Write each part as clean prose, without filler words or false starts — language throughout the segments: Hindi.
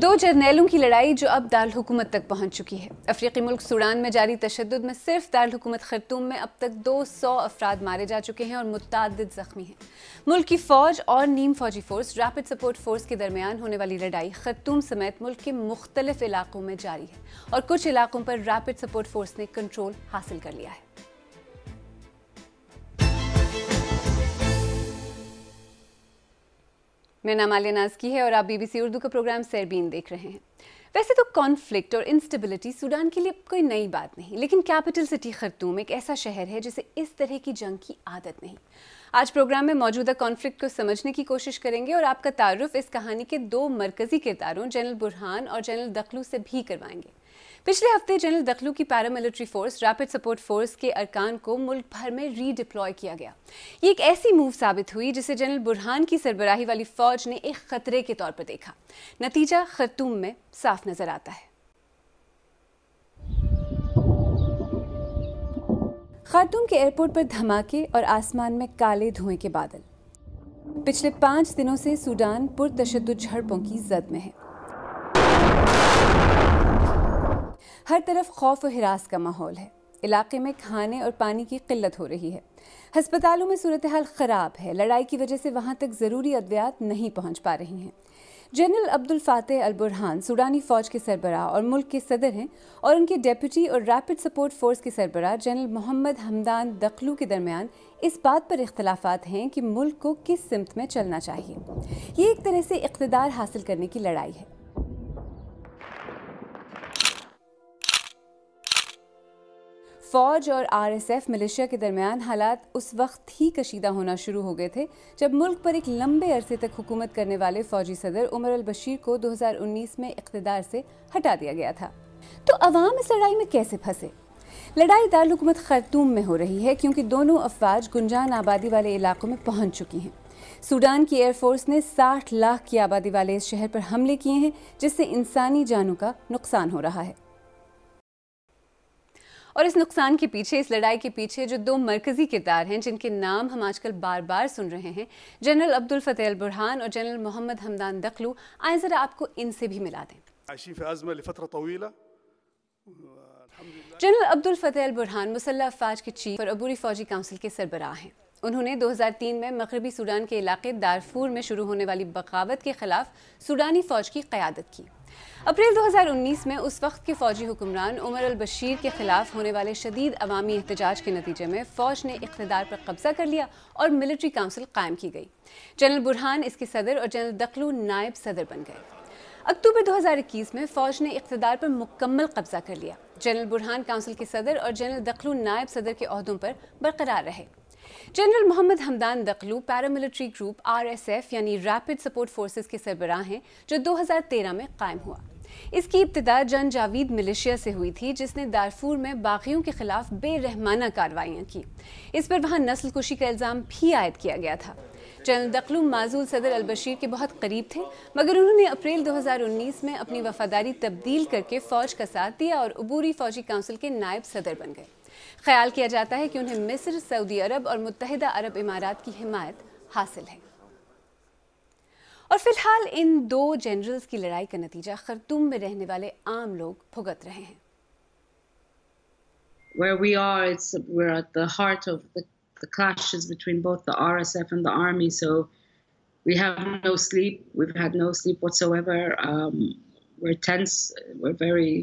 दो जर्नैलों की लड़ाई जो अब दारुल हुकूमत तक पहुंच चुकी है। अफ्रीकी मुल्क सूडान में जारी तशद्दुद में सिर्फ दारुल हुकूमत खर्तूम में अब तक 200 अफराद मारे जा चुके हैं और मुतअद्दिद जख्मी हैं। मुल्क की फौज और नीम फौजी फोर्स रैपिड सपोर्ट फोर्स के दरमियान होने वाली लड़ाई खर्तूम समेत मुल्क के मुख्तलिफ इलाकों में जारी है और कुछ इलाकों पर रैपिड सपोर्ट फोर्स ने कंट्रोल हासिल कर लिया है। मेरा नाम आलिया नाज़की है और आप BBC उर्दू का प्रोग्राम सरबीन देख रहे हैं। वैसे तो कॉन्फ्लिक्ट और इंस्टेबिलिटी सूडान के लिए कोई नई बात नहीं, लेकिन कैपिटल सिटी खर्तूम एक ऐसा शहर है जिसे इस तरह की जंग की आदत नहीं। आज प्रोग्राम में मौजूदा कॉन्फ्लिक्ट को समझने की कोशिश करेंगे और आपका तारुफ इस कहानी के दो मरकजी किरदारों जनरल बुरहान और जनरल दखलू से भी करवाएंगे। पिछले हफ्ते जनरल दखलू की paramilitary force rapid support force के अरकान को मुल्क भर में रीडिप्लॉय किया गया। ये एक ऐसी मूव साबित हुई जिसे जनरल बुरहान की सरबराही वाली फौज ने एक खतरे के तौर पर देखा। नतीजा खर्तूम में साफ नजर आता है। खार्तूम के एयरपोर्ट पर धमाके और आसमान में काले धुएं के बादल। पिछले 5 दिनों से सूडान पुरतशद्दुद झड़पों की जद में है। हर तरफ खौफ और हिरास का माहौल है। इलाके में खाने और पानी की किल्लत हो रही है। हस्पतालों में सूरत हाल खराब है। लड़ाई की वजह से वहां तक जरूरी अद्वियात नहीं पहुंच पा रही हैं। जनरल अब्दुल फातेह अल बुरहान सूडानी फौज के सरबराह और मुल्क के सदर हैं और उनके डेप्यूटी और रैपिड सपोर्ट फोर्स के सरबराह जनरल मोहम्मद हमदान दखलू के दरमियान इस बात पर इख्तलाफात हैं कि मुल्क को किस सिमत में चलना चाहिए। ये एक तरह से इख्तिदार हासिल करने की लड़ाई है। फौज और RSF मिलिशिया के दरमियान हालात उस वक्त ही कशीदा होना शुरू हो गए थे जब मुल्क पर एक लंबे अरसे तक हुकूमत करने वाले फौजी सदर उमर अल बशीर को 2019 में इख्तिदार से हटा दिया गया था। तो अवाम इस लड़ाई में कैसे फंसे? लड़ाई दारुल हुकूमत खर्तूम में हो रही है क्योंकि दोनों अफवाज गुंजान आबादी वाले इलाकों में पहुंच चुकी हैं। सूडान की एयरफोर्स ने 60 लाख की आबादी वाले इस शहर पर हमले किए हैं जिससे इंसानी जानों का नुकसान हो रहा है। और इस नुकसान के पीछे, इस लड़ाई के पीछे जो दो मरकजी किरदार हैं जिनके नाम हम आजकल बार बार सुन रहे हैं, जनरल अब्दुल फतेह अल बुरहान और जनरल मोहम्मद हमदान दखलू, आए जरा आपको इनसे भी मिला दें। जनरल अब्दुल फतेह अल बुरहान मुसल्लह अफवाज के चीफ और अबूरी फौजी काउंसिल के सरबराह हैं। उन्होंने 2003 में मगरबी सूडान के इलाके दारफूर में शुरू होने वाली बगावत के खिलाफ सूडानी फौज की क़यादत की। अप्रैल 2019 में उस वक्त के फौजी हुक्मरान उमर अल बशीर के खिलाफ होने वाले शदीद अवामी एहतजाज के नतीजे में फौज ने इख्तिदार पर कब्जा कर लिया और मिलिट्री काउंसिल कायम की गई। जनरल बुरहान इसके सदर और जनरल दखलू नायब सदर बन गए। अक्टूबर 2021 में फौज ने इख्तिदार पर मुकम्मल कब्जा कर लिया। जनरल बुरहान काउंसिल के सदर और जनरल दखलू नायब सदर के ओहदों पर बरकरार रहे। General Mohamed Hamdan Daglo paramilitary group RSF यानी रैपिड सपोर्ट फोर्सेस के सरबराह हैं जो 2013 में कायम हुआ। इसकी इब्तिदा जन जावीद मिलिशिया से हुई थी जिसने दारफूर में बागियों के खिलाफ बेरहमाना कार्रवाइयाँ की। इस पर वहाँ नस्ल कुशी का इल्ज़ाम भी आयद किया गया था। जनरल दखलू माजूल सदर अल बशीर के बहुत करीब थे, मगर उन्होंने अप्रैल 2019 में अपनी वफादारी तब्दील करके फौज का साथ दिया और अबूरी फौजी काउंसिल के नायब सदर बन गए। ख्याल किया जाता है कि उन्हें मिस्र, सऊदी अरब और मुत्तहिदा अरब इमारात की हिमायत हासिल है। और फिलहाल इन दो जनरल्स की लड़ाई का नतीजा खर्तूम में रहने वाले आम लोग भुगत रहे हैं। Where we are, we're at the heart of the clashes between both the RSF and the army. So we have no sleep. We've had no sleep whatsoever. We're tense. We're very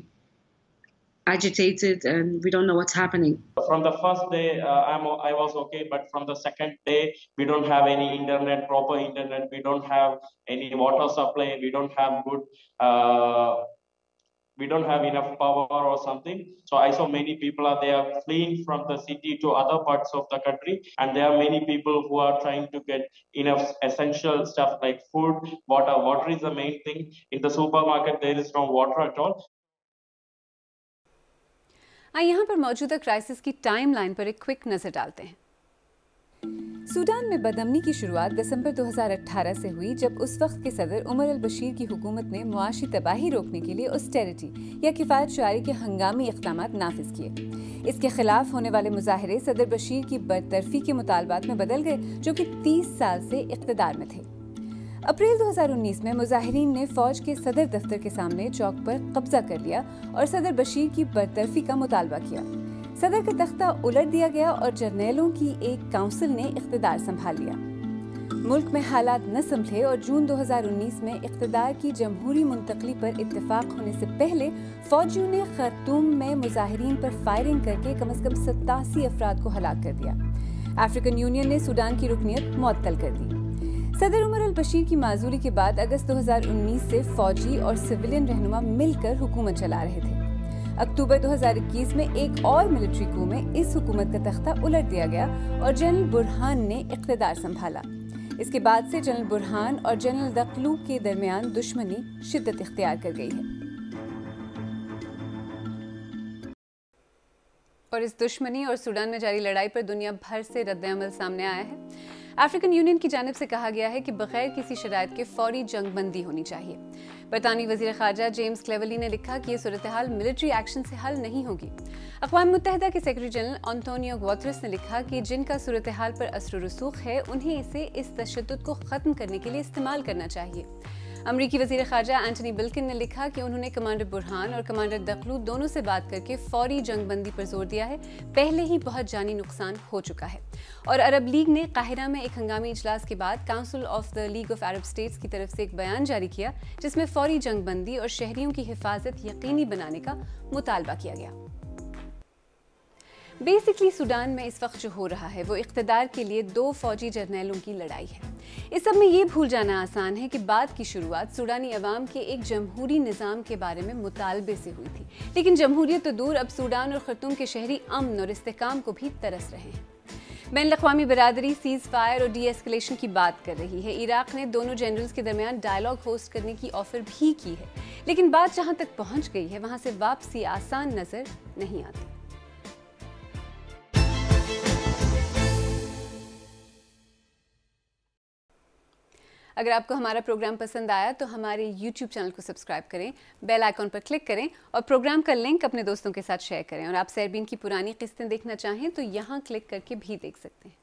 agitated, and we don't know what's happening. From the first day, I was okay, but from the second day, we don't have any internet, proper internet. We don't have any water supply. We don't have good. We don't have enough power or something. So I saw many people are there fleeing from the city to other parts of the country, and there are many people who are trying to get enough essential stuff like food, water. Water is the main thing. In the supermarket, there is no water at all. आइए यहाँ पर मौजूदा क्राइसिस की टाइमलाइन पर एक क्विक नजर डालते हैं। सूडान में बदअमनी की शुरुआत दिसंबर 2018 से हुई जब उस वक्त के सदर उमर अल बशीर की हुकूमत ने मुआशी तबाही रोकने के लिए ऑस्टेरिटी या किफायत शुआरी के हंगामी इक़दाम नाफिज किए। इसके खिलाफ होने वाले मुजाहरे सदर बशीर की बरतरफी के मुतालबात में बदल गए जो कि 30 साल से इक़्तिदार में थे। अप्रैल 2019 में मुजाहिरीन ने फौज के सदर दफ्तर के सामने चौक पर कब्जा कर लिया और सदर बशीर की बरतरफी का मुतालबा किया। सदर का तख्ता उलट दिया गया और जर्नैलों की एक काउंसिल ने इख्तिदार संभाल लिया। मुल्क में हालात न संभले और जून 2019 में इख्तिदार की जमहूरी मुंतकली पर इत्तेफाक होने से पहले फौजियों ने खर्तूम में मुजाहिरीन पर फायरिंग करके कम से कम 87 अफराद को हलाक कर दिया। अफ्रीकन यूनियन ने सूडान की रुकनियत मुअत्तल कर दी। सदर उमर अल बशीर की माजूरी के बाद अगस्त 2019 से फौजी और सिविलियन रहनुमा मिलकर हुकूमत चला रहे थे। अक्टूबर 2021 में एक और मिलिट्री कू में इस हुकूमत का तख्ता उलट दिया गया और जनरल बुरहान ने इख्तिदार संभाला। इसके बाद से जनरल बुरहान और जनरल दकलू के दरमियान दुश्मनी शिद्दत इख्तियार कर गई है और इस दुश्मनी और सूडान में जारी लड़ाई पर दुनिया भर से रद्द-ए-अमल सामने आया है। अफ्रीकन यूनियन की जानिब से कहा गया है कि बगैर किसी शराइत के फौरी जंगबंदी होनी चाहिए। बरतानवी वज़ीर ख़ारजा जेम्स क्लेवरली ने लिखा कि ये सूरत हाल मिलिट्री एक्शन से हल नहीं होगी। अक़वाम मुत्तहिदा के सेक्रेटरी जनरल एंटोनियो गुतेरेस ने लिखा कि जिनका सूरत हाल पर असर रसूख है उन्हें इसे इस तशद्दुद को ख़त्म करने के लिए इस्तेमाल करना चाहिए। अमरीकी वज़ीर ख़ारजा एंटनी बिल्किन ने लिखा कि उन्होंने कमांडर बुरहान और कमांडर दकलू दोनों से बात करके फौरी जंगबंदी पर जोर दिया है। पहले ही बहुत जानी नुकसान हो चुका है। और अरब लीग ने काहिरा में एक हंगामी इजलास के बाद council of the league of Arab states की तरफ से एक बयान जारी किया जिसमें फौरी जंगबंदी और शहरियों की हिफाजत यकीनी बनाने का मुतालबा किया गया। बेसिकली सूडान में इस वक्त जो हो रहा है वो इख्तिदार के लिए दो फौजी जर्नैलों की लड़ाई है। इस सब में ये भूल जाना आसान है कि बात की शुरुआत सूडानी अवाम के एक जमहूरी निज़ाम के बारे में मुतालबे से हुई थी, लेकिन जमहूरियत तो दूर, अब सूडान और खर्तूम के शहरी अमन और इस्तेहकाम को भी तरस रहे हैं। बैनुल-अक़वामी बिरादरी सीज़ फायर और डी एस्केलेशन की बात कर रही है। इराक ने दोनों जनरल्स के दरमियान डायलॉग होस्ट करने की ऑफर भी की है, लेकिन बात जहां तक पहुंच गई है वहां से वापसी आसान नजर नहीं आती। अगर आपको हमारा प्रोग्राम पसंद आया तो हमारे YouTube चैनल को सब्सक्राइब करें, बेल आइकॉन पर क्लिक करें और प्रोग्राम का लिंक अपने दोस्तों के साथ शेयर करें। और आप सरबीन की पुरानी किस्तें देखना चाहें तो यहाँ क्लिक करके भी देख सकते हैं।